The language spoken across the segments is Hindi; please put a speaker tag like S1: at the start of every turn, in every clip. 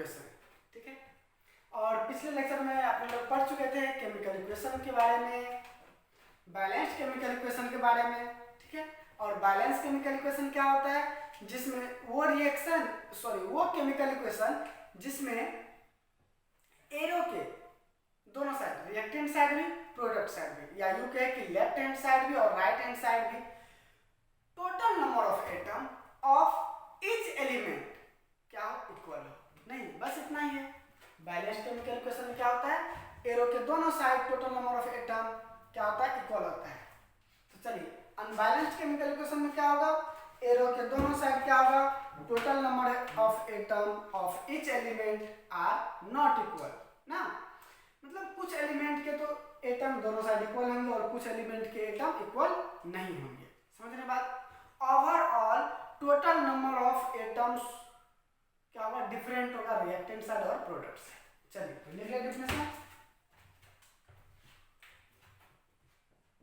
S1: इक्वेशन, ठीक है। और पिछले लेक्चर में आप लोग पढ़ चुके थे केमिकल इक्वेशन के बारे में, बैलेंस्ड केमिकल इक्वेशन के बारे में, ठीक है। और बैलेंस केमिकल इक्वेशन क्या होता है, जिसमें वो केमिकल इक्वेशन जिसमें एरो के दोनों साइड, रिएक्टेंट साइड भी प्रोडक्ट साइड भी, या यूं कहे कि लेफ्ट हैंड साइड भी और राइट हैंड साइड भी, total number of atom of each element क्या हो, इक्वल हो। नहीं, बस इतना ही है। बैलेंस्ड केमिकल इक्वेशन में क्या होता है, एरो के दोनों side total number of atom क्या होता है, इक्वल होता है। तो चलिए अनबैलेंस्ड केमिकल इक्वेशन में क्या होगा, एरो के दोनों साइड क्या होगा, total number of atom of each element are not equal ना, मतलब कुछ एलिमेंट के तो एटम दोनों साइड इक्वल होंगे और कुछ एलिमेंट के एटम इक्वल नहीं होंगे। समझ रहे बात। Overall total number of atoms क्या होगा, डिफरेंट होगा रिएक्टेंट साइड और प्रोडक्ट साइड। चलिए तो लिख लें definition.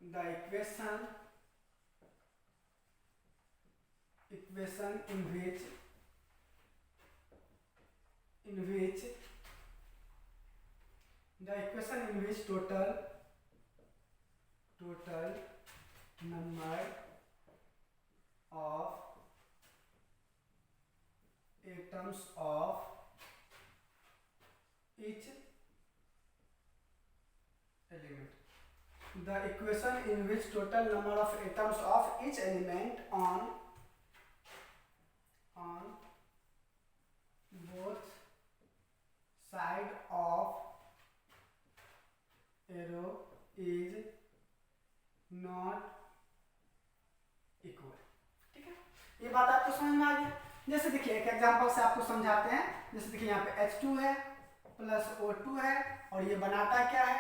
S1: The equation in which total number of atoms of each element. The equation in which total number of atoms of each element on both side of arrow is not equal। ठीक है, ये बात आपको समझ में आ गई। जैसे देखिए एक एग्जांपल से आपको समझाते हैं। जैसे देखिए यहाँ पे H2 है प्लस O2 है और ये बनाता क्या है,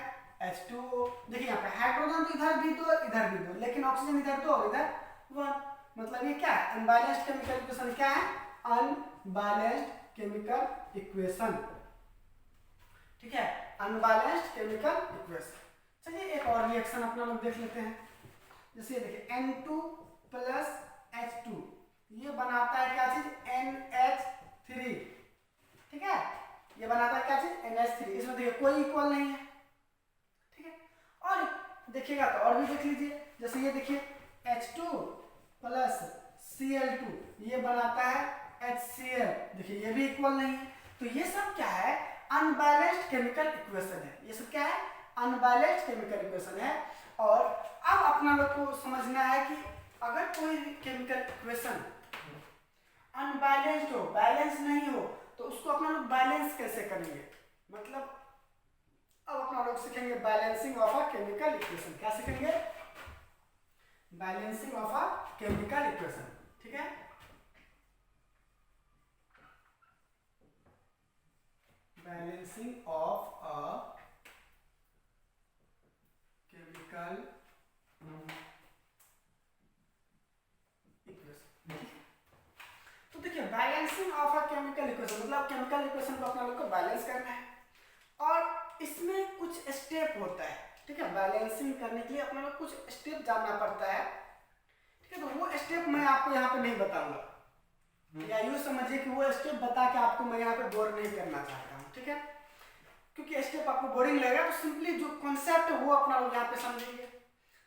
S1: H2O। देखिए यहाँ पे हाइड्रोजन तो इधर भी दो, लेकिन ऑक्सीजन इधर दो और इधर वन। मतलब ये क्या है, अनबैलेंस्ड केमिकल इक्वेशन। क्या है, अनबैलेंस्ड केमिकल इक्वेशन। ठीक है, अनबैलेंस्ड केमिकल इक्वेशन। चलिए एक और रिएक्शन अपना लोग देख लेते हैं। जैसे ये देखिए N2 प्लस H2, ये बनाता है क्या चीज, NH3। ठीक है, ये बनाता है क्या चीज, NH3। इसमें देखिए कोई इक्वल नहीं है। ठीक है, और देखिएगा तो और भी देख लीजिए। जैसे ये देखिए H2 प्लस Cl2, ये बनाता है HCl। देखिए ये भी इक्वल नहीं है। तो ये सब क्या है, अनबैलेंस्ड केमिकल इक्वेशन है। ये सब क्या है, अनबैलेंस्ड केमिकल इक्वेशन है। और अब अपना लोग को समझना है कि अगर कोई केमिकल इक्वेशन अनबैलेंस्ड हो, बैलेंस नहीं हो, तो उसको अपना लोग बैलेंस कैसे करेंगे। मतलब अब अपना लोग सीखेंगे balancing of a chemical equation. क्या सीखेंगे, balancing of a chemical equation. ठीक है, balancing of a chemical equation. तो देखिए balancing of a chemical equation मतलब केमिकल इक्वेशन को अपना लोग को बैलेंस करना है और इसमें कुछ स्टेप होता है। ठीक है, बैलेंसिंग करने के लिए अपना लोग कुछ स्टेप जानना पड़ता है। ठीक है, तो वो स्टेप मैं आपको यहाँ पे नहीं बताऊंगा, या यूँ समझिए कि वो स्टेप बता के आपको मैं यहाँ पे बोर नहीं करना चाहता हूँ। ठीक है, क्योंकि स्टेप आपको बोरिंग लगेगा, तो सिंपली जो कॉन्सेप्ट है वो अपना लोग यहाँ पे समझेंगे।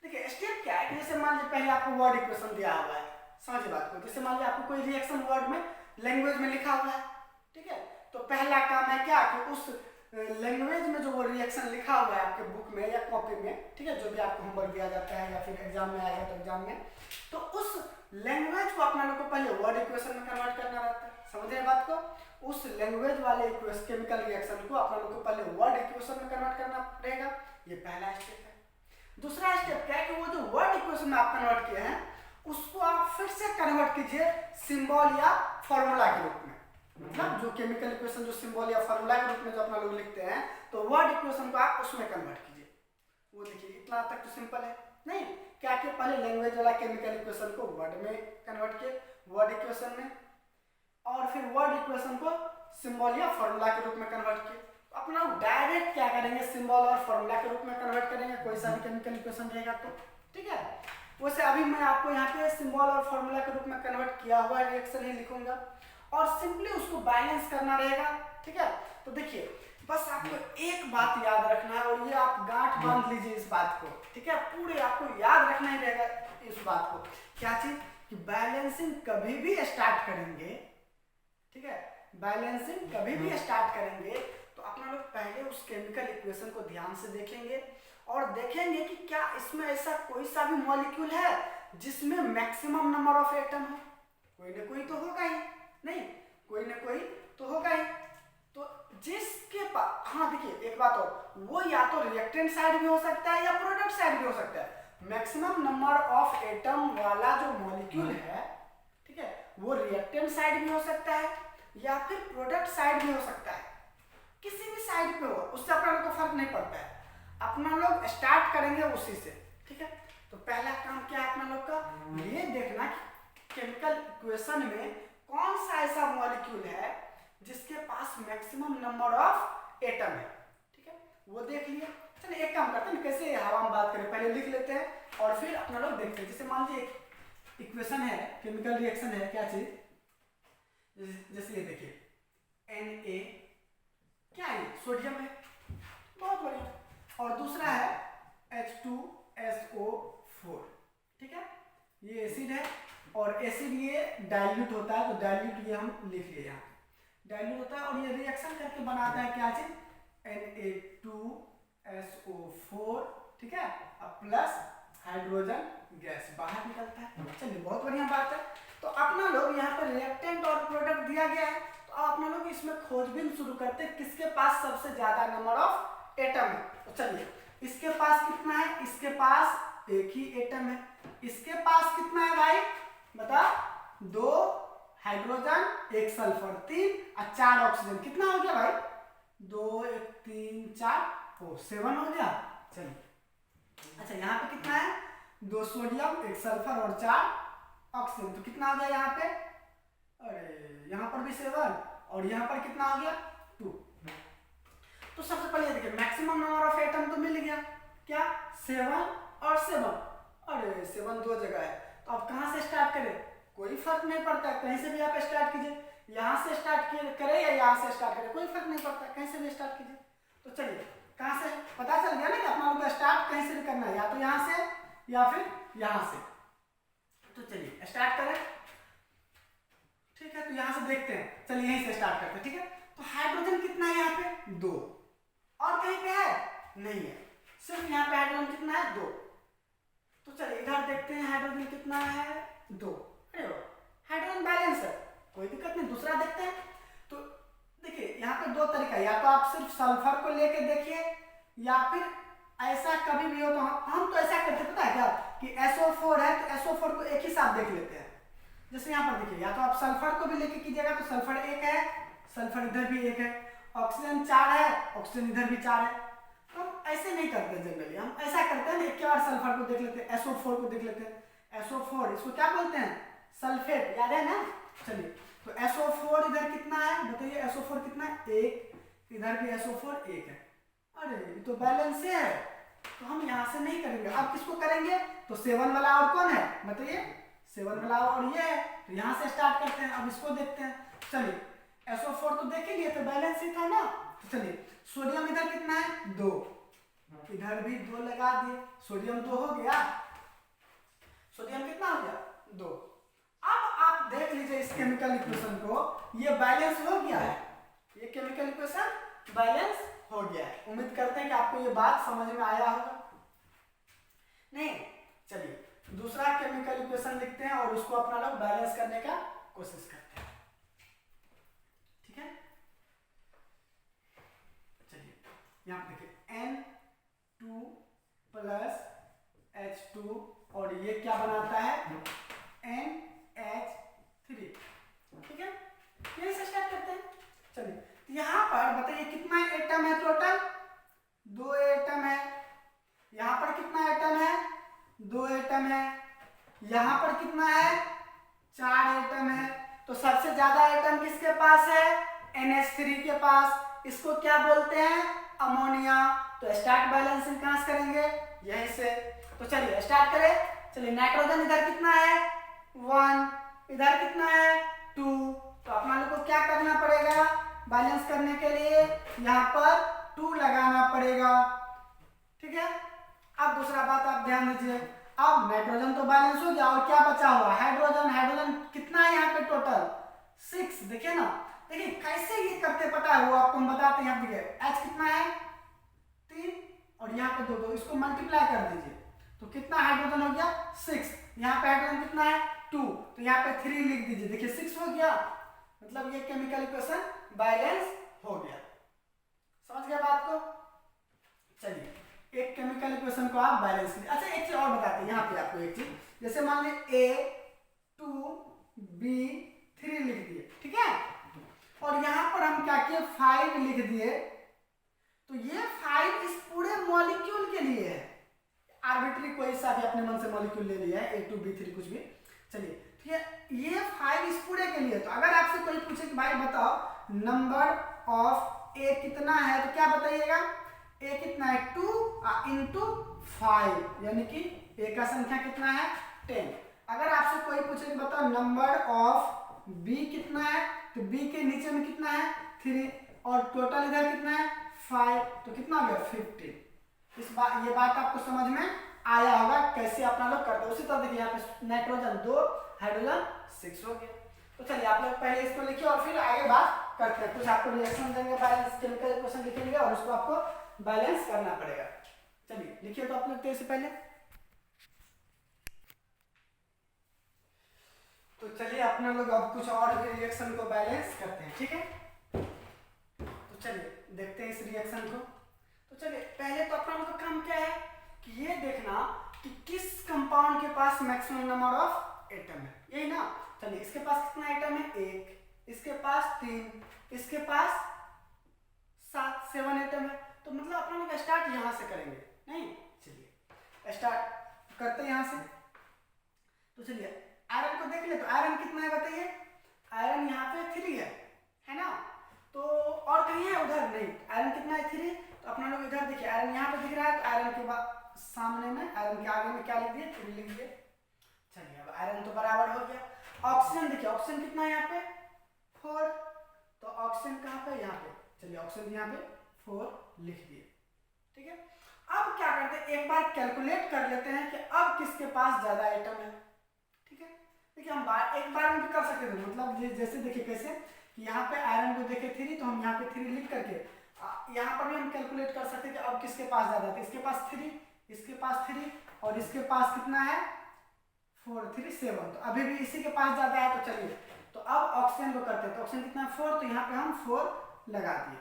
S1: देखिए स्टेप क्या है, जैसे मान लीजिए पहले आपको वर्ड इक्वेशन दिया हुआ है, समझिए बात को। जैसे मान लीजिए आपको कोई रिएक्शन वर्ड में लैंग्वेज में लिखा हुआ है। ठीक है, तो पहला काम है क्या कि उस लैंग्वेज में जो वो रिएक्शन लिखा हुआ है आपके बुक में या कॉपी में, ठीक है, जो भी आपको होमवर्क दिया जाता है या फिर एग्जाम में आएगा तो एग्जाम में, तो उस लैंग्वेज को अपना लोग को पहले वर्ड इक्वेशन में कन्वर्ट करना रहता है। समझ रहे बात को, उस लैंग्वेज वाले केमिकल रिएक्शन को अपना लोग को पहले वर्ड इक्वेशन में कन्वर्ट करना पड़ेगा। ये पहला स्टेप है। दूसरा स्टेप क्या है कि वो जो वर्ड इक्वेशन में आप कन्वर्ट किए हैं उसको आप फिर से कन्वर्ट कीजिए सिंबल या फॉर्मूला के रूप में। मतलब जो केमिकल इक्वेशन जो सिंबल या फॉर्मूला के रूप में जो अपना लोग लिखते हैं, तो वर्ड इक्वेशन को आप उसमें कन्वर्ट कीजिए। वो देखिए इतना तक तो सिंपल है। नहीं, क्या कि पहले लैंग्वेज वाला केमिकल इक्वेशन को वर्ड में कन्वर्ट किए, वर्ड इक्वेशन में, और फिर वर्ड इक्वेशन को सिंबल या फॉर्मूला के रूप में कन्वर्ट किए। अपना डायरेक्ट क्या करेंगे, सिंबल और फॉर्मूला के रूप में कन्वर्ट करेंगे कोई सा भी केमिकल इक्वेशन रहेगा तो। ठीक है, वैसे अभी मैं आपको यहाँ पे सिंबल और फॉर्मूला के रूप में कन्वर्ट किया हुआ रिएक्शन ही लिखूंगा और सिंपली उसको बैलेंस करना रहेगा ठीक है। तो देखिए बस आपको एक बात याद रखना है और ये आप गांठ बांध लीजिए इस बात को, ठीक है, पूरे आपको याद रखना ही रहेगा इस बात को। क्या चीज कि बैलेंसिंग कभी भी स्टार्ट करेंगे, ठीक है, बैलेंसिंग कभी भी स्टार्ट करेंगे तो अपना लोग पहले उस केमिकल इक्वेशन को ध्यान से देखेंगे और देखेंगे कि क्या इसमें ऐसा कोई सा भी मॉलिक्यूल है जिसमें मैक्सिमम नंबर ऑफ एटम हो। कोई ना कोई तो होगा ही, नहीं कोई ना कोई तो होगा ही। तो जिसके पास, हाँ देखिए एक बात और, वो या तो रिएक्टेंट साइड भी हो सकता है या प्रोडक्ट साइड भी हो सकता है। मैक्सिमम नंबर ऑफ एटम वाला जो मॉलिक्यूल है, ठीक है, वो रिएक्टेंट साइड भी हो सकता है या फिर प्रोडक्ट साइड भी हो सकता है। किसी भी साइड पे हो उससे अपना लोग को फर्क नहीं पड़ता है, अपना लोग स्टार्ट करेंगे उसी से, ठीक है। तो पहला काम क्या है अपना लोग का, ये देखना कि केमिकल इक्वेशन में कौन सा ऐसा मॉलिक्यूल है जिसके पास मैक्सिमम नंबर ऑफ एटम है, ठीक है, वो देख लिया। चलिए एक काम करते हैं, कैसे हवा में बात करें, पहले लिख लेते हैं और फिर अपना लोग देखते हैं। जैसे मान लीजिए एक इक्वेशन है, केमिकल रिएक्शन है, क्या चीज, जैसे ये देखिए Na, क्या है, सोडियम है, बहुत बढ़िया, और दूसरा है H2SO4, ठीक है, ये एसिड है और एसिड ये डाइल्यूट होता है, तो डाइल्यूट ये हम लिख लिए यहाँ, डाइल्यूट होता है और ये रिएक्शन करके बनाता है क्या चीज, Na2SO4, ठीक है, प्लस हाइड्रोजन गैस बाहर निकलता है। चलिए बहुत बढ़िया बात है। तो अपना लोग यहाँ पर रिएक्टेंट और प्रोडक्ट दिया गया है, तो अपना लोग इसमें खोजबीन शुरू करते हैं किसके पास सबसे ज्यादा नंबर ऑफ एटम है। तो चलिए इसके पास कितना है, इसके पास एक ही एटम है, इसके पास कितना है भाई बता, 2 हाइड्रोजन 1 सल्फर 3 और 4 ऑक्सीजन, कितना हो गया भाई, 2 1 3 4 7 हो गया। चलिए अच्छा यहाँ पे कितना है, 2 सोडियम 1 सल्फर और 4 ऑक्सीजन, तो कितना हो गया यहाँ पे, अरे यहाँ पर भी 7 और यहाँ पर कितना हो गया 2। तो सबसे पहले देखिए मैक्सिमम नंबर ऑफ एटम तो मिल गया, क्या 7 और 7, अरे 7 दो जगह है, तो अब कहाँ से स्टार्ट करें, कोई फर्क नहीं पड़ता, कहीं से भी आप स्टार्ट कीजिए, यहाँ से स्टार्ट करें या यहाँ से स्टार्ट करें, कोई फर्क नहीं पड़ता, कहीं से भी स्टार्ट कीजिए। तो चलिए कहाँ से पता चल गया ना कि अपना लोग स्टार्ट कहीं से भी करना है, या तो यहाँ से या फिर यहाँ से। तो चलिए स्टार्ट करें, ठीक है, तो यहाँ से देखते हैं, चलिए यहीं से स्टार्ट करते हैं, ठीक है। तो हाइड्रोजन कितना है यहाँ पे 2, और कहीं पे है नहीं है, सिर्फ यहाँ पे हाइड्रोजन कितना है 2। तो चलिए इधर देखते हैं हाइड्रोजन कितना है 2, अरे हाइड्रोजन बैलेंस है, कोई दिक्कत नहीं, दूसरा देखते हैं। तो देखिए यहाँ पे 2 तरीका, या तो आप सिर्फ सल्फर को लेके देखिए या फिर ऐसा कभी भी हो तो हम तो ऐसा करते पता है क्या कि SO4 है तो SO4 को एक ही साथ देख लेते हैं। जैसे यहाँ पर देखिए, या तो आप सल्फर को भी लेके कीजिएगा तो सल्फर 1 है, सल्फर इधर भी 1 है, ऑक्सीजन 4 है, ऑक्सीजन इधर भी 4 है। तो हम ऐसे नहीं करते जनरली, हम ऐसा करते हैं एक के बार सल्फर को देख लेते हैं, SO4 को देख लेते हैं। SO4 इसको क्या बोलते हैं, सल्फेट, याद है ना। चलिए तो SO4 इधर कितना है बताइए, SO4 कितना है 1, इधर भी SO4 1 है, अरे ये तो बैलेंस है, तो हम यहाँ से नहीं करेंगे। अब किसको करेंगे, तो 7 वाला और कौन है बताइए, 7 वाला और ये है, तो यहाँ से स्टार्ट करते हैं। अब इसको देखते हैं, चलिए SO4 तो देख ही लिए तो बैलेंस ही था ना। तो चलिए सोडियम इधर कितना है 2, इधर भी 2 लगा दिए, सोडियम 2 हो गया, सोडियम कितना हो गया 2। अब आप देख लीजिए इस केमिकल इक्वेशन को, ये बैलेंस हो गया है, ये केमिकल इक्वेशन बैलेंस हो गया है। उम्मीद करते हैं कि आपको ये बात समझ में आया होगा। नहीं चलिए दूसरा केमिकल इक्वेशन लिखते हैं और उसको अपना लोग बैलेंस करने का कोशिश करते हैं, ठीक है। चलिए यहाँ पे देखिए N2 प्लस H2 और ये क्या बनाता है NH3, ठीक है, यही से स्टार्ट करते हैं। चलिए यहाँ पर बताइए कितना एटम है टोटल, 2 एटम है, यहाँ पर कितना एटम है 2 एटम है, यहाँ पर कितना है 4 एटम है। तो सबसे ज्यादा एटम किसके पास है, NH3 के पास, इसको क्या बोलते हैं अमोनिया। तो स्टार्ट बैलेंसिंग कहाँ से करेंगे, यहीं से। तो चलिए स्टार्ट करें। चलिए नाइट्रोजन इधर कितना है 1, इधर कितना है 2, तो अपना लोग को क्या करना पड़ेगा, बैलेंस करने के लिए यहाँ पर 2 लगाना पड़ेगा, ठीक है। अब दूसरा बात आप ध्यान दीजिए, अब नाइट्रोजन तो बैलेंस हो गया और क्या बचा हुआ, हाइड्रोजन। हाइड्रोजन कितना है यहाँ पे टोटल 6, देखिए ना, देखिए कैसे ये करते पता है वो आपको हम बताते हैं। यहाँ देखिए H कितना है 3 और यहाँ पे 2, इसको मल्टीप्लाई कर दीजिए तो कितना हाइड्रोजन हो गया 6। यहाँ पे हाइड्रोजन कितना है 2, तो यहाँ पे 3 लिख दीजिए, देखिए 6 हो गया, मतलब ये केमिकल इक्वेशन बैलेंस हो गया। समझ गया बात को। चलिए एक केमिकल इक्वेशन को आप बैलेंस कीजिए। अच्छा एक चीज और बताते हैं यहाँ पे आपको, एक चीज जैसे मान लीजिए A2B3 लिख दिए, ठीक है, और यहाँ पर हम क्या किए 5 लिख दिए, तो ये 5 इस पूरे मॉलिक्यूल के लिए है, आर्बिट्री कोई सा भी अपने मन से मॉलिक्यूल ले लिया है A2B3 कुछ भी, चलिए ठीक है, ये 5 इस पूरे के लिए। तो अगर आपसे कोई पूछे कि भाई बताओ नंबर ऑफ A कितना है, तो क्या बताइएगा, A कितना है 2 इंटू 5, यानी कि A का संख्या कितना है 10। अगर आपसे कोई पूछे कि बताओ नंबर ऑफ B कितना है, तो B के नीचे में कितना है 3 और टोटल इधर कितना है 5, तो कितना हो गया 15। ये बात आपको समझ में आया होगा कैसे अपना लोग करते हैं। उसी तरह देखिए यहाँ पे नाइट्रोजन 2 हाइड्रोजन 6 हो गया। तो चलिए आप लोग पहले इसको लिखिए और फिर आगे बात करते हैं। कुछ आपको रिएक्शन देंगे, बैलेंस केमिकल इक्वेशन लिखेंगे और उसको आपको बैलेंस करना पड़ेगा। चलिए लिखिए तो आप लोग तेज से पहले। तो चलिए अपने लोग अब कुछ और रिएक्शन को बैलेंस करते हैं, ठीक है। तो चलिए देखते हैं इस रिएक्शन को। तो चलिए पहले तो अपना लोग का काम क्या है कि ये देखना कि किस कंपाउंड के पास मैक्सिमम नंबर ऑफ एटम है, यही ना। चलिए इसके पास कितना एटम है 1, इसके पास 3, इसके पास 7 एटम है। तो मतलब अपना लोग स्टार्ट यहाँ से करेंगे, नहीं चलिए स्टार्ट करते हैं यहाँ से। तो चलिए आयरन को देख ले, तो आयरन कितना है बताइए, आयरन यहाँ पे 3 है ना, तो और कहीं है उधर नहीं, आयरन कितना है 3। तो अपना लोग इधर देखिए आयरन यहाँ पे दिख रहा है, तो आयरन के बाद सामने में आयरन के आगे में क्या लिख दिए 3 लिख दिए। चलिए अब आयरन तो बराबर हो गया। ऑक्सीजन देखिए, ऑक्सीजन कितना है यहाँ पे 4, तो ऑक्सीजन कहाँ पे यहाँ पे, चलिए ऑक्सीजन यहाँ पे 4 लिख दिए, ठीक है। अब क्या करते हैं एक बार कैलकुलेट कर लेते हैं कि अब किसके पास ज्यादा आइटम है, ठीक है। देखिए हम एक बार में भी कर सकते थे, मतलब जैसे देखिए कैसे कि यहाँ पे आयरन को देखे 3, तो हम यहाँ पे 3 लिख करके यहाँ पर भी हम कैलकुलेट कर सकते हैं कि अब किसके पास ज्यादा है। इसके पास 3, इसके पास 3 और इसके पास कितना है 4, 3 7, तो अभी भी इसी के पास ज्यादा है। तो चलिए तो अब ऑक्सीजन को करते हैं, तो ऑक्सीजन कितना है 4, तो यहाँ पे हम 4 लगा दिए,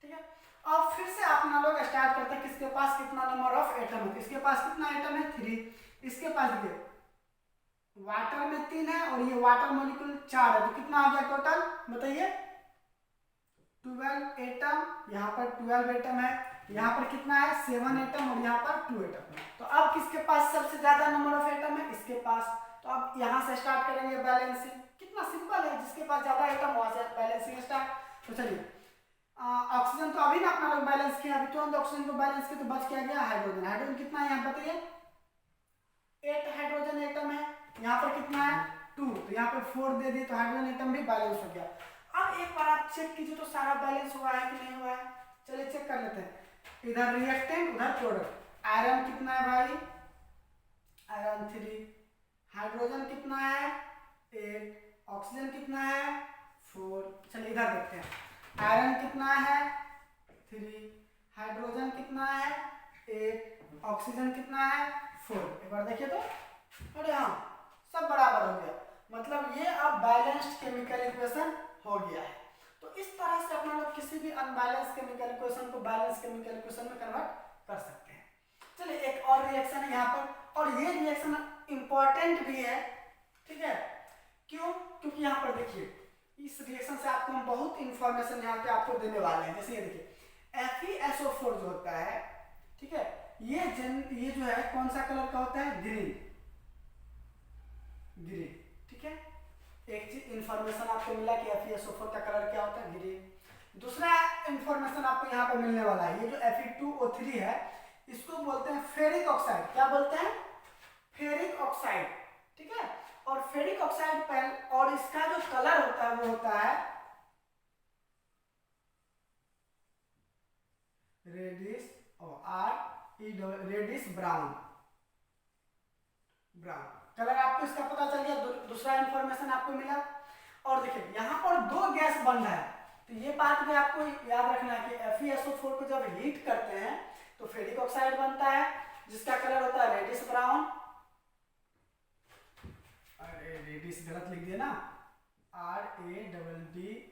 S1: ठीक है। अब फिर से अपना लोग स्टार्ट करते हैं किसके पास कितना नंबर ऑफ एटम है। इसके पास कितना आइटम है 3, इसके पास देखिए वाटर में 3 है और ये वाटर मॉलिक्यूल 4 है, तो कितना आ गया टोटल बताइए 12 एटम। यहाँ पर 12 एटम है, यहाँ पर कितना है 7 एटम और यहाँ पर 2 एटम। तो अब किसके पास सबसे ज्यादा नंबर ऑफ एटम है, इसके पास। तो अब यहाँ से स्टार्ट करेंगे बैलेंसिंग, कितना सिंपल है, जिसके पास ज्यादा एटम वहां से बैलेंसिंग स्टार्ट। तो चलिए ऑक्सीजन तो अभी ना अपना लोग बैलेंस किया, अभी तुरंत ऑक्सीजन को बैलेंस किया, तो बच क्या गया हाइड्रोजन। हाइड्रोजन कितना है यहाँ बताइए 8 हाइड्रोजन एटम है, यहाँ पर कितना है 2, तो यहाँ पर 4 दे दिए, तो हाइड्रोजन एटम भी बैलेंस हो गया। अब एक बार आप चेक कीजिए तो सारा बैलेंस हुआ है कि नहीं हुआ है। चलिए चेक कर लेते हैं, इधर रिएक्टेंट उधर प्रोडक्ट। आयरन कितना है भाई, आयरन 3, हाइड्रोजन कितना है 8, ऑक्सीजन कितना है 4। चलिए इधर देखते हैं, आयरन कितना है 3, हाइड्रोजन कितना है 8, ऑक्सीजन कितना है 4। एक बार देखिए तो, अरे हाँ सब बराबर हो गया, मतलब ये अब बैलेंस्ड केमिकल इक्वेशन हो गया है। तो इस तरह से अपना लोग किसी भी अनबैलेंस केमिकल इक्वेशन को बैलेंस केमिकल इक्वेशन में कन्वर्ट कर सकते हैं। चलिए एक और रिएक्शन है यहाँ पर, और ये रिएक्शन इंपॉर्टेंट भी है, ठीक है। क्यों, क्योंकि यहाँ पर देखिए इस रिएक्शन से आपको हम बहुत इंफॉर्मेशन यहाँ पे आपको देने वाले हैं। जैसे ये देखिए FeSO4 जो होता है, ठीक है, ये जो है कौन सा कलर का होता है ग्रीन, ग्रीन, ठीक है। एक चीज इंफॉर्मेशन आपको मिला कि FeSO4 का कलर क्या होता है ग्रीन। दूसरा इंफॉर्मेशन आपको यहाँ पे मिलने वाला है, ये जो Fe2O3 है इसको बोलते हैं फेरिक ऑक्साइड। क्या बोलते हैं फेरिक ऑक्साइड, ठीक है। और फेरिक ऑक्साइड और इसका जो कलर होता है वो होता है रेडिश रेडिश ब्राउन कलर आपको इसका पता चल गया। दूसरा इंफॉर्मेशन आपको मिला। और देखिए यहाँ पर दो गैस बन रहा है, तो ये बात भी आपको याद रखना है कि FeSO4 को जब हीट करते हैं तो फेरिक ऑक्साइड बनता है जिसका कलर होता है रेडिश ब्राउन। अरे रेडिश गलत लिख दिया ना, RADDISH,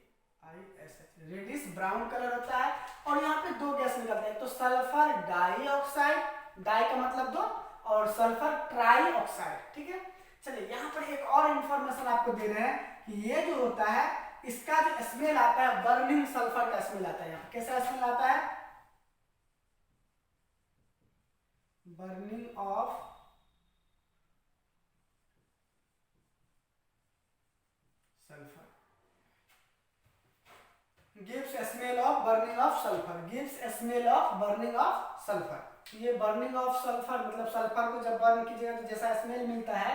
S1: रेडिश ब्राउन कलर होता है। और यहाँ पे दो गैस निकलते हैं, तो सल्फर डाइऑक्साइड, डाई का मतलब दो, और सल्फर ट्राइऑक्साइड, ठीक है। चलिए यहाँ पर एक और इंफॉर्मेशन आपको दे रहे हैं कि ये जो होता है इसका जो स्मेल आता है बर्निंग सल्फर का स्मेल आता है। यहाँ कैसा स्मेल आता है? Burning of sulphur, gives smell of burning of sulphur, gives smell of burning of sulphur. ये बर्निंग ऑफ सल्फर मतलब सल्फर को जब बर्न कीजिएगा तो जैसा स्मेल मिलता है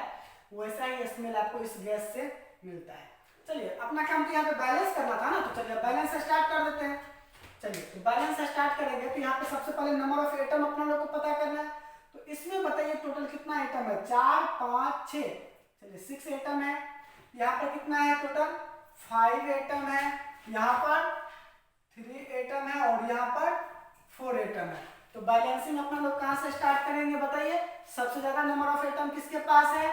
S1: वैसा ही स्मेल आपको इस गैस से मिलता है। चलिए अपना काम तो यहाँ पे बैलेंस करना था ना, तो चलिए बैलेंस स्टार्ट कर देते हैं। चलिए तो बैलेंस स्टार्ट करेंगे तो यहाँ पे सबसे पहले नंबर ऑफ एटम अपना लोग को पता करना है। तो इसमें बताइए टोटल कितना एटम है? 4 5 6, चलिए 6 एटम है। यहाँ पर कितना है टोटल? 5 एटम है। यहाँ पर 3 एटम है और यहाँ पर 4 एटम है। तो बैलेंसिंग अपना लोग कहाँ से स्टार्ट करेंगे बताइए? सबसे ज्यादा नंबर ऑफ एटम किसके पास है?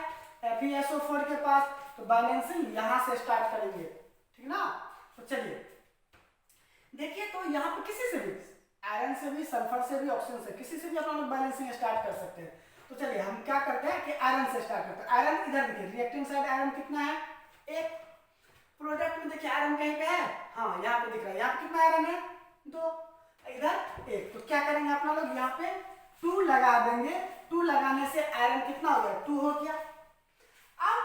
S1: FeSO4 के पास। तो बैलेंसिंग यहाँ से स्टार्ट करेंगे, ठीक ना। तो चलिए देखिए, तो यहाँ पर किसी से भी, आयरन से भी, सल्फर से भी, ऑक्सीजन से, किसी से भी अपना लोग बैलेंसिंग स्टार्ट कर सकते हैं। तो चलिए हम क्या करते हैं कि आयरन से स्टार्ट करते हैं। आयरन इधर देखिए, रिएक्टिंग साइड आयरन कितना है? 1। प्रोडक्ट में देखिए आयरन कहीं पे है? हाँ यहाँ पे दिख रहा है। यहाँ पे कितना आयरन है? 2, इधर 1। तो क्या करेंगे अपना लोग यहाँ पे 2 लगा देंगे। 2 लगाने से आयरन कितना हो गया? 2 हो गया। अब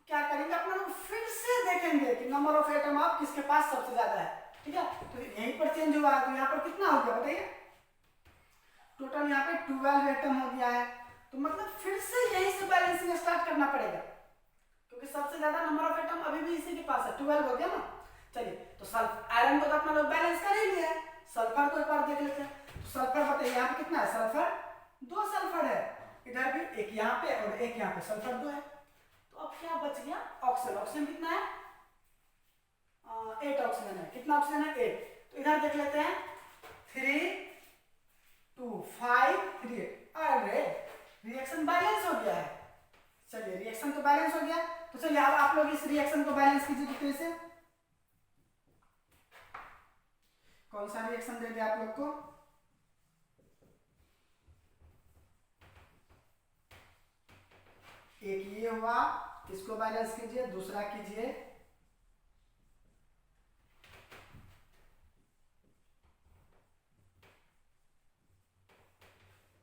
S1: क्या करेंगे अपना लोग फिर से देखेंगे कि नंबर ऑफ एटम आप किसके पास सबसे ज्यादा है, ठीक है। तो यहीं पर चेंज हुआ है, तो यहाँ पर कितना हो गया बताइए? टोटल यहाँ पे 12 एटम हो गया है। तो मतलब फिर से यहीं से बैलेंसिंग स्टार्ट करना पड़ेगा क्योंकि सबसे ज्यादा नंबर ऑफ एटम अभी भी इसी के पास है, 12 हो गया ना। चलिए तो आयरन को तो अपना लोग बैलेंस कर ही लिया है। सल्फर को एक बार देख लेते हैं। तो सल्फर बताइए यहाँ पे कितना है? सल्फर 2 सल्फर है, इधर भी एक यहाँ पे और एक यहाँ पे, सल्फर 2 है। तो अब क्या बच गया? ऑक्सीजन। ऑक्सीजन कितना है? 8 ऑक्सीजन है। कितना ऑक्सीजन है? 8। तो इधर देख लेते हैं 3 2 5 3 8। अरे रिएक्शन बैलेंस हो गया है। चलिए रिएक्शन तो बैलेंस हो गया। तो चलिए अब आप लोग इस रिएक्शन को बैलेंस कीजिए। तो कैसे, कौन सा रिएक्शन दे दिया आप लोग को? एक ये हुआ, इसको बैलेंस कीजिए। दूसरा कीजिए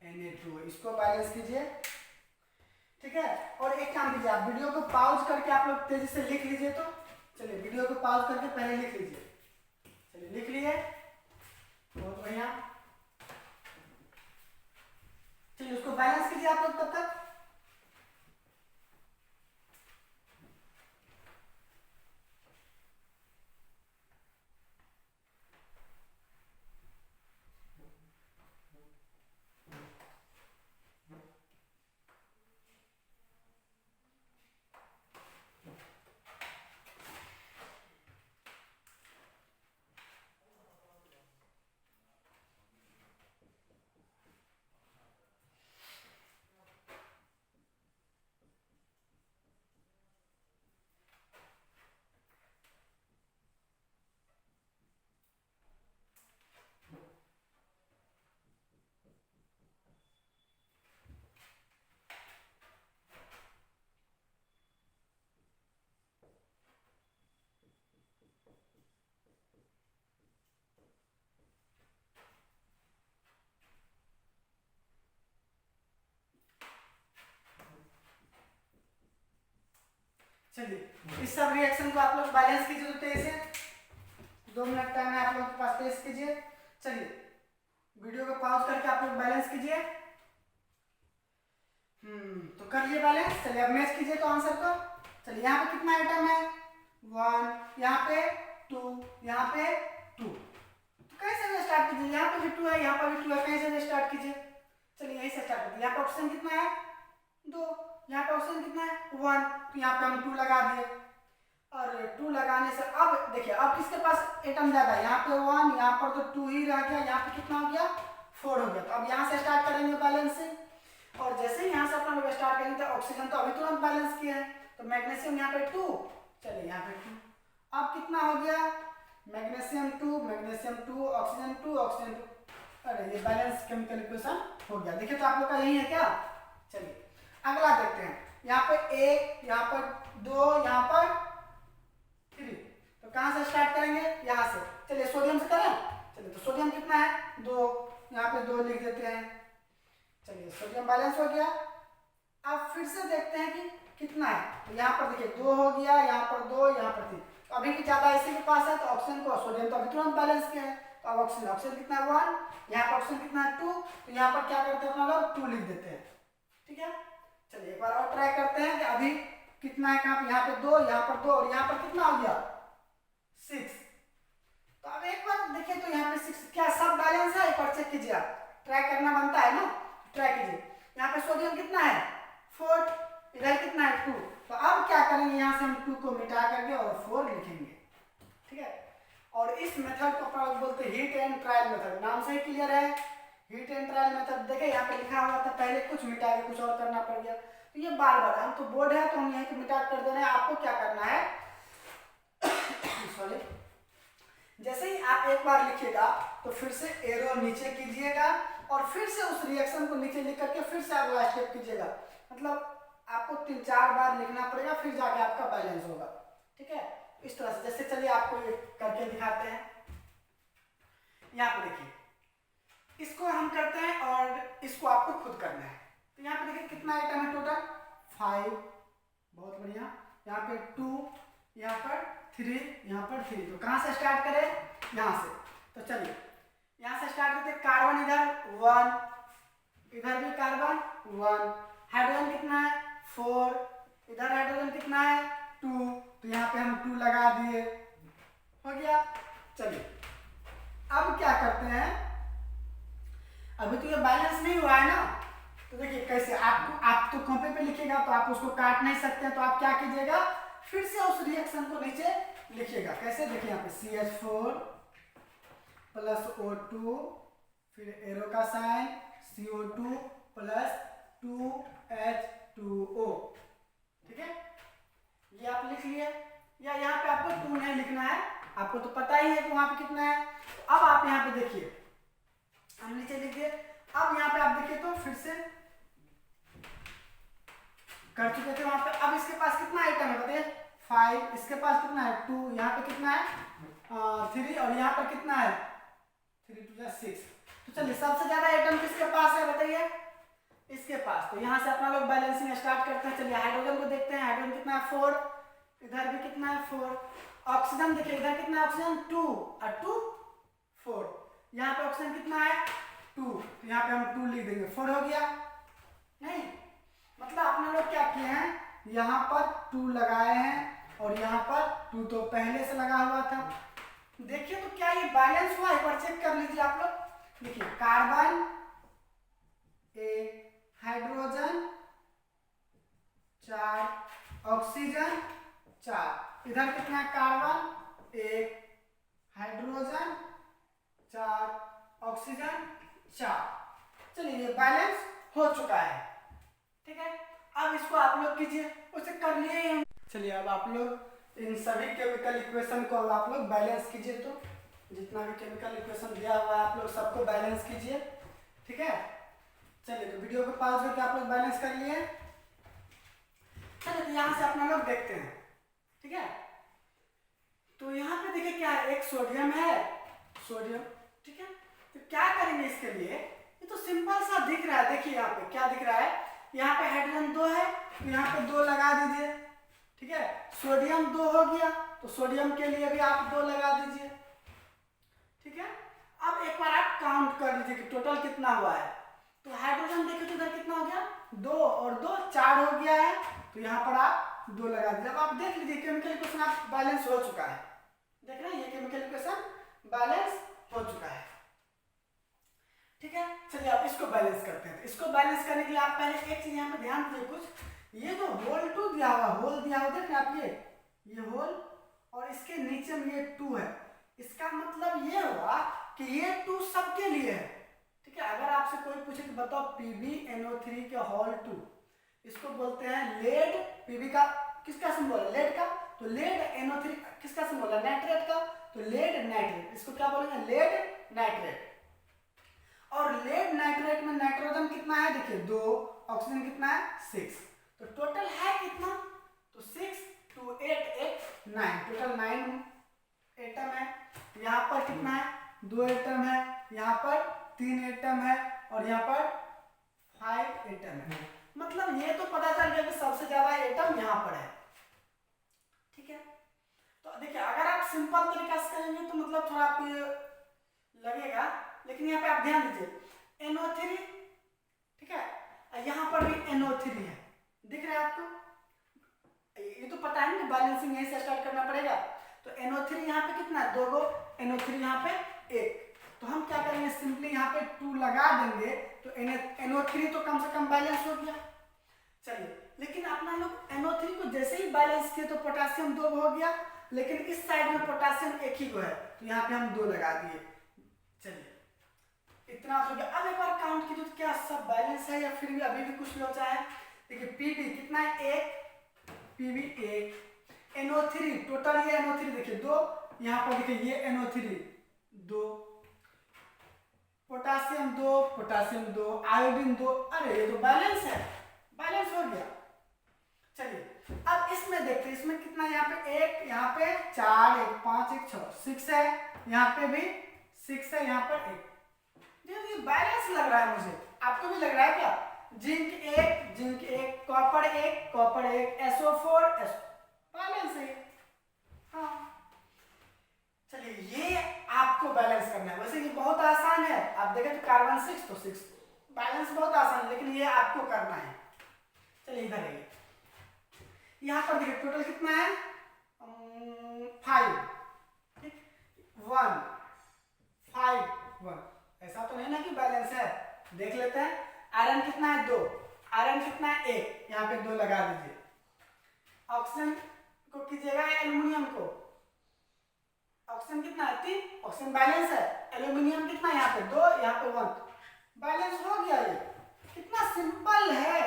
S1: Na2, इसको बैलेंस कीजिए, ठीक है। और एक काम कीजिए, आप वीडियो को पॉज करके आप लोग तेजी से लिख लीजिए। तो चलिए वीडियो को पॉज करके पहले लिख लीजिए। चलिए लिख लिए, बहुत बढ़िया। चलिए उसको बैलेंस कीजिए आप लोग तब तक। चलिए इस सब रिएक्शन को आप लोग बैलेंस कीजिए। तो तेज से 2 मिनट टाइम है आप लोग के पास, टेस्ट कीजिए। चलिए वीडियो को पॉज करके आप लोग बैलेंस कीजिए। तो कर लिए बैलेंस। चलिए अब मैच कीजिए तो आंसर को। चलिए यहाँ पे कितना आइटम है? 1, यहाँ पे 2, यहाँ पे 2। तो कहीं से भी स्टार्ट कीजिए, यहाँ पे भी 2 है, यहाँ पर भी 2 है, कहीं से भी स्टार्ट कीजिए। चलिए यहीं से स्टार्ट कीजिए। यहाँ पे ऑप्शन कितना है 2, यहाँ पे ऑप्शन कितना है 1, तो यहाँ पे हम 2 लगा दिए। और 2 लगाने से अब देखिए अब किसके पास एटम ज्यादा है, यहाँ पे 1, यहाँ पर तो 2 ही रह गया, यहाँ पे कितना हो गया 4 हो गया। तो अब यहाँ से स्टार्ट करेंगे बैलेंसिंग, और जैसे ही यहाँ से अपना लोग स्टार्ट करेंगे तो ऑक्सीजन तो अभी तुरंत बैलेंस किया है, तो मैग्नीशियम यहाँ पे 2, चलिए यहाँ पे 2, अब कितना हो गया मैग्नीशियम 2, मैग्नीशियम 2, ऑक्सीजन 2, ऑक्सीजन 2, अरे ये बैलेंस केमिकल इक्वेशन हो गया। देखिए तो आप लोग का यही है क्या। चलिए अगला देखते हैं, यहाँ पे 1, यहाँ पर 2, यहाँ पर 3, तो कहाँ से स्टार्ट करेंगे यहाँ से। चलिए सोडियम से करें, चलिए तो सोडियम कितना है 2, यहाँ पे 2 लिख देते हैं। चलिए सोडियम बैलेंस हो गया। अब फिर से देखते हैं कि कितना है, तो यहाँ पर देखिए 2 हो गया, यहाँ पर 2, यहाँ पर 3, तो अभी भी ज्यादा इसी के पास है, तो ऑक्सीजन को सोडियम तो अभी तुरंत बैलेंस किया है, तो अब ऑक्सीजन कितना है 1, यहाँ पर ऑक्सीजन कितना है 2, तो यहाँ पर क्या करते हैं अपना लोग 2 लिख देते हैं। ठीक है, चलिए एक बार और ट्राई करते हैं कि अभी कितना है, कहाँ पे यहाँ पे 2, यहाँ पर 2, और यहाँ पर कितना हो गया 6। तो अब एक बार देखिए तो यहाँ पे 6 क्या सब बैलेंस है, एक बार चेक कीजिए, आप ट्राई करना बनता है ना, ट्राई कीजिए। यहाँ पे सोडियम कितना है 4, इधर कितना है 2, तो अब क्या करेंगे यहाँ से हम 2 को मिटा करके और 4 लिखेंगे। ठीक है, और इस मेथड को अपन बोलते हैं हीट एंड ट्रायल मेथड, नाम से ही क्लियर है हीट एंड ट्रायल मेथड। देखिए यहाँ पे लिखा हुआ था, पहले कुछ मिटा के कुछ और करना पड़ गया, तो ये बार बार हम तो बोर्ड है तो हम यहीं पे मिटा कर दे रहे हैं। आपको क्या करना है सॉरी, जैसे ही आप एक बार लिखिएगा तो फिर से एरो नीचे कीजिएगा और फिर से उस रिएक्शन को नीचे लिख करके फिर से अगला स्टेप कीजिएगा, मतलब आपको 3-4 बार लिखना पड़ेगा, फिर जाके आपका बैलेंस होगा। ठीक है, इस तरह से। जैसे चलिए आपको ये करके दिखाते हैं, यहाँ पे देखिए इसको हम करते हैं और इसको आपको खुद करना है। तो यहाँ पे देखिए कितना आइटम है टोटल 5, बहुत बढ़िया, यहाँ पे 2, यहाँ पर 3, यहाँ पर 3, तो कहाँ से स्टार्ट करें यहाँ से। तो चलिए यहाँ से स्टार्ट करते हैं, कार्बन इधर 1, इधर भी कार्बन 1, हाइड्रोजन कितना है 4, इधर हाइड्रोजन कितना है 2, तो यहाँ पे हम 2 लगा दिए, हो गया। चलिए अब क्या करते हैं, अभी तो ये बैलेंस नहीं हुआ है ना, तो देखिए कैसे आप तो कॉपी पे लिखिएगा तो आप उसको काट नहीं सकते, तो आप क्या कीजिएगा फिर से उस रिएक्शन को नीचे लिखिएगा। कैसे, देखिए यहाँ पे CH4 प्लस O2, फिर एरो का साइन CO2 प्लस 2H2O। ठीक है, ये आप लिख लिए, या यहाँ पे आपको 2 नहीं लिखना है, आपको तो पता ही है कि वहां पे कितना है। तो अब आप यहाँ पे देखिए, हम नीचे लिख दिए। अब यहाँ पे आप देखिए तो फिर से कर चुके थे वहां पे। अब इसके पास कितना आइटम है बताइए 5, इसके पास कितना है 2, यहाँ पे कितना है 3, और यहाँ पर कितना है 3 2 6। तो चलिए सबसे ज्यादा आइटम किसके पास है बताइए, इसके पास। तो यहाँ से अपना लोग बैलेंसिंग स्टार्ट करते हैं। चलिए हाइड्रोजन को देखते हैं, हाइड्रोजन कितना है 4, इधर भी कितना है 4, ऑक्सीजन देखिए इधर कितना है ऑक्सीजन 2 और 2 4, यहाँ पे ऑक्सीजन कितना है 2, तो यहाँ पे हम 2 लिख देंगे, 4 हो गया। नहीं मतलब अपने लोग क्या किए हैं, यहाँ पर 2 लगाए हैं और यहाँ पर 2 तो पहले से लगा हुआ था। देखिए तो क्या ये बैलेंस हुआ, एक बार चेक कर लीजिए आप लोग। देखिए कार्बन 1, हाइड्रोजन 4, ऑक्सीजन 4, इधर कितना है कार्बन 1, हाइड्रोजन 4, ऑक्सीजन 4। चलिए ये बैलेंस हो चुका है। ठीक है, अब इसको आप लोग कीजिए, उसे कर लिए हम। चलिए अब आप लोग इन सभी केमिकल इक्वेशन को अब आप लोग बैलेंस कीजिए, तो जितना भी केमिकल इक्वेशन दिया हुआ है आप लोग सबको बैलेंस कीजिए। ठीक है, चलिए तो वीडियो को पॉज करके आप लोग बैलेंस कर लिए। चलिए तो यहाँ से अपना लोग देखते हैं। ठीक है, तो यहाँ पे देखिए क्या है, एक सोडियम है, सोडियम। ठीक है, तो क्या करेंगे इसके लिए, ये तो सिंपल सा दिख रहा है। देखिए यहाँ पे क्या दिख रहा है, यहाँ पे हाइड्रोजन 2 है तो यहाँ पे 2 लगा दीजिए। ठीक है, सोडियम 2 हो गया तो सोडियम के लिए भी आप 2 लगा दीजिए। ठीक है, अब एक बार आप काउंट कर लीजिए कि टोटल कितना हुआ है। तो हाइड्रोजन देखिए तो इधर कितना हो गया 2 और 2 4 हो गया है, तो यहाँ पर आप 2 लगा दीजिए। अब आप देख लीजिए केमिकल इक्वेशन आप बैलेंस हो चुका है। देख रहे हैं ये केमिकल इक्वेशन बैलेंस हो चुका है। ठीक है, चलिए आप इसको बैलेंस करते हैं। तो इसको बैलेंस करने के लिए आप पहले एक चीज यहाँ पे ध्यान दीजिए, कुछ ये जो होल 2 दिया हुआ, होल दिया हुआ देख रहे हैं आप, ये होल और इसके नीचे में ये 2 है, इसका मतलब ये हुआ कि ये 2 सबके लिए है। ठीक है, अगर आपसे कोई पूछे कि बताओ PbNO3 के होल 2, इसको बोलते हैं लेड। Pb का किसका सिंबल है? लेड का। तो लेड NO3 किसका सिंबल है? नाइट्रेट का। तो लेड नाइट्रेट, इसको क्या बोलेंगे? Lead nitrate. और लेड नाइट्रेट में नाइट्रोजन कितना है? देखिए 2, ऑक्सीजन कितना है? 6। तो टोटल है कितना? तो 6 2 8 8 9, टोटल 9 एटम है। यहाँ पर कितना है? 2 एटम है, यहाँ पर 3 एटम है और यहाँ पर 5 एटम है। मतलब ये तो पता चल गया कि सबसे ज्यादा एटम यहाँ पर है। ठीक है, तो देखिए अगर आप सिंपल तरीका से करेंगे तो मतलब थोड़ा आपको ये लगेगा, लेकिन यहाँ पे आप ध्यान दीजिए NO3, ठीक है, यहाँ पर भी NO3 है, दिख रहा है आपको? ये तो पता है ना कि बैलेंसिंग यहीं से स्टार्ट करना पड़ेगा। तो NO3 यहाँ पे कितना है? 2 गो, NO3 यहाँ पे 1। तो हम क्या करेंगे? सिंपली यहाँ पे 2 लगा देंगे तो NO3 तो कम से कम बैलेंस हो गया। चलिए, लेकिन अपना लोग NO3 को जैसे ही बैलेंस किए तो पोटासियम 2 हो गया, लेकिन इस साइड में पोटासियम 1 ही गो है, तो यहाँ पे हम 2 लगा दिए। चलिए, इतना हो गया। अब एक बार काउंट कीजिए तो क्या सब बैलेंस है या फिर भी अभी भी कुछ लोचा है? देखिए Pb कितना है? 1, Pb 1, NO3 टोटल ये NO3 देखिए 2, यहाँ पर देखिए ये NO3 2, पोटासियम 2, पोटासियम 2, आयोडीन 2। अरे ये तो बैलेंस है, बैलेंस हो गया। चलिए अब इसमें देखते हैं, इसमें कितना? यहाँ पे 1, यहाँ पे 4, 1 5 1 6 6 है, यहाँ पे भी 6 है, यहाँ पर 1। ये बैलेंस लग रहा है मुझे, आपको भी लग रहा है क्या? Zinc 1 zinc 1, copper 1 copper 1, SO4 balance है। हाँ, चलिए ये आपको बैलेंस करना है। वैसे ये बहुत आसान है, आप देखें तो कार्बन 6 तो 6 बैलेंस बहुत आसान है, लेकिन ये आपको करना है। चलिए इधर आइए, यहाँ पर देखिए टोटल कितना है? 5, ठीक, 1 5 1। ऐसा तो नहीं ना कि बैलेंस है, देख लेते हैं। आयरन कितना है? 2, आयरन कितना है? 1, यहाँ पे 2 लगा दीजिए। ऑक्सीजन को कीजिएगा, एल्युमिनियम को, ऑक्सीजन कितना है? 3, ऑक्सीजन बैलेंस है। एल्युमिनियम कितना है? यहाँ पे 2, यहाँ पे 1, बैलेंस हो गया। ये कितना सिंपल है।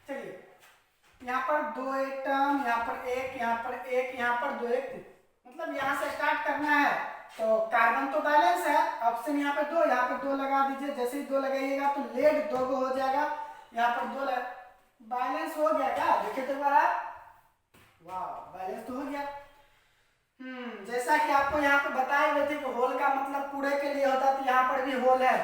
S1: चलिए यहाँ पर 2 एटम, यहाँ पर 1, यहाँ पर 1, यहाँ पर 2 1 3, मतलब यहाँ से स्टार्ट करना है। तो कार्बन तो बैलेंस है, ऑक्सीजन यहाँ पे 2, यहाँ पे 2 लगा दीजिए। जैसे ही 2 लगाइएगा तो लेड 2 गो हो जाएगा, यहाँ पर 2 बैलेंस हो गया क्या? देखिए तो एक बार आप, वाह बैलेंस तो हो गया। जैसा कि आपको यहाँ पे बताए हुए थे कि होल का मतलब पूरे के लिए होता है, तो यहाँ पर भी होल है।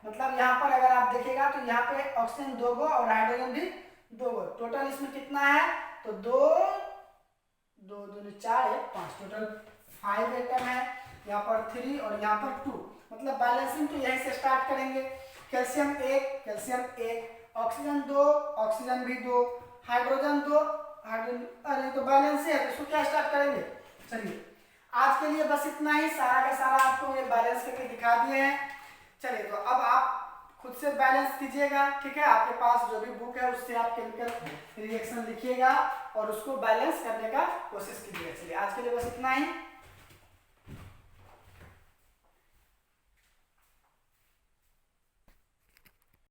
S1: मतलब यहाँ पर अगर आप देखिएगा तो यहाँ पे ऑक्सीजन 2 गो और हाइड्रोजन भी 2 गो। टोटल इसमें कितना है? तो 2 2 2 4 1 5, टोटल 5 एटम है। यहाँ पर 3 और यहाँ पर 2, मतलब बैलेंसिंग तो यहीं से स्टार्ट करेंगे। कैल्शियम 1 कैल्शियम 1, ऑक्सीजन 2 ऑक्सीजन भी 2, हाइड्रोजन 2 हाइड्रोजन, अरे तो बैलेंस है, तो इसको क्या स्टार्ट करेंगे। चलिए आज के लिए बस इतना ही, सारा का सारा आपको ये बैलेंस करके दिखा दिए हैं। चलिए तो अब आप खुद से बैलेंस कीजिएगा, ठीक है। आपके पास जो भी बुक है उससे आप केमिकल रिएक्शन लिखिएगा और उसको बैलेंस करने का कोशिश कीजिएगा। चलिए आज के लिए बस इतना ही।